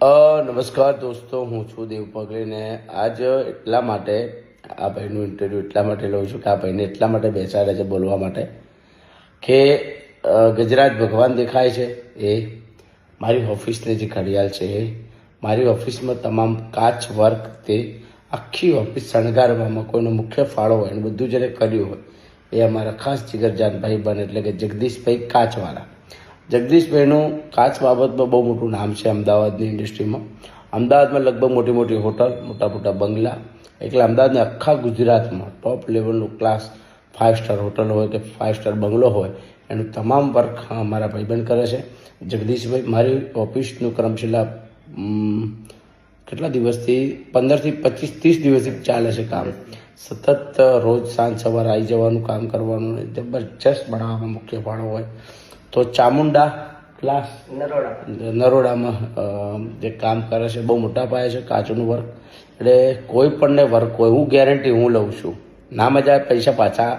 નમસ્કાર દોસ્તો, હું છું દેવ પગલીને. આજ એટલા માટે આ ભાઈનું ઇન્ટરવ્યૂ એટલા માટે લઉં છું કે આ ભાઈને એટલા માટે બેસાડે છે બોલવા માટે કે ગજરાજ ભગવાન દેખાય છે એ, મારી ઓફિસની જે ઘડિયાળ છે એ, મારી ઓફિસમાં તમામ કાચ વર્ક, તે આખી ઓફિસ શણગારવામાં કોઈનો મુખ્ય ફાળો હોય અને બધું જેને કર્યું હોય એ અમારા ખાસ જીગરજાન ભાઈ બને એટલે કે જગદીશભાઈ કાચવાળા. જગદીશભાઈનું કાચ બાબતમાં બહુ મોટું નામ છે અમદાવાદની ઇન્ડસ્ટ્રીમાં. અમદાવાદમાં લગભગ મોટી મોટી હોટલ, મોટા મોટા બંગલા, એટલે અમદાવાદના આખા ગુજરાતમાં ટોપ લેવલનું ક્લાસ 5 સ્ટાર હોટલ હોય કે 5 સ્ટાર બંગલો હોય એનું તમામ વર્ક અમારા ભાઈબંધ કરે છે જગદીશભાઈ. મારી ઓફિસનું ક્રમશિલા કેટલા દિવસથી 15થી 25 30 દિવસથી ચાલે છે કામ. સતત રોજ સાંજ સવારે આવી જવાનું, કામ કરવાનું, જબરજસ્ત બનાવવામાં મુખ્ય ફાળો હોય. તો ચામુંડા ક્લાસ નરોડામાં જે કામ કરે છે બહુ મોટા પાયે છે કાચનું વર્ક. એટલે કોઈ પણને વર્ક હોય, હું ગેરંટી હું લઉં છું. ના મજા આવે પૈસા પાછા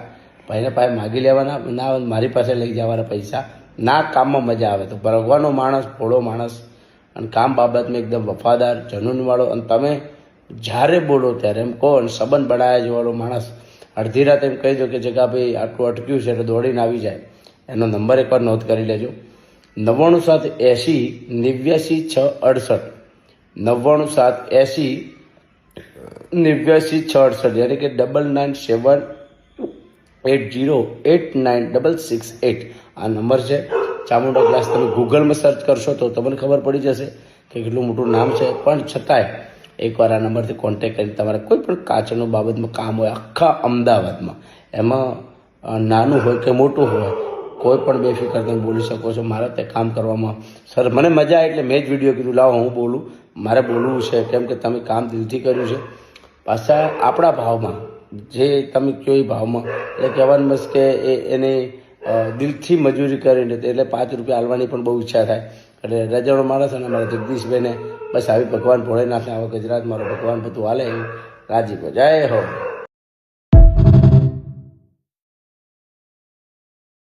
ભાઈને પાસે માગી લેવાના, ના મારી પાસે લઈ જવાના પૈસા. ના કામમાં મજા આવે તો ભગવાનનો માણસ, ભોળો માણસ અને કામ બાબતમાં એકદમ વફાદાર, જનૂનવાળો, અને તમે જ્યારે બોલો ત્યારે એમ કહો અને સંબંધ બનાવ્યા જેવાળો માણસ. અડધી રાતે એમ કહી દો કે જગા ભાઈ આટલું અટક્યું છે એટલે દોડીને આવી જાય. એનો નંબર એકવાર નોંધ કરી લેજો: 9780 89 680 યાની કે 9978089668 આ નંબર છે. ચામુંડા ક્લાસ તમે ગૂગલમાં સર્ચ કરશો તો તમને ખબર પડી જશે કે કેટલું મોટું નામ છે. પણ છતાંય એકવાર આ નંબરથી કોન્ટેક્ટ કરી તમારે કોઈ પણ કાચનું બાબતમાં કામ હોય આખા અમદાવાદમાં, એમાં નાનું હોય કે મોટું હોય, કોઈ પણ બેફિકર તમે બોલી શકો છો. મારે તે કામ કરવામાં સર મને મજા આવે એટલે મેં જ વિડીયો કીધું લાવો હું બોલું, મારે બોલવું છે કેમ કે તમે કામ દિલથી કર્યું છે. પાછા આપણા ભાવમાં જે તમે કયો એ ભાવમાં, એટલે કહેવાનું બસ કે એને દિલથી મજૂરી કરીને એટલે 5 રૂપિયા હાલવાની પણ બહુ ઈચ્છા થાય. એટલે રજાનો માણસ અને મારા જગદીશભાઈને બસ આવી ભગવાન ભોળેનાથને આવો ગુજરાત મારો ભગવાન બધું હાલે એવું રાજી કહો. જય હો.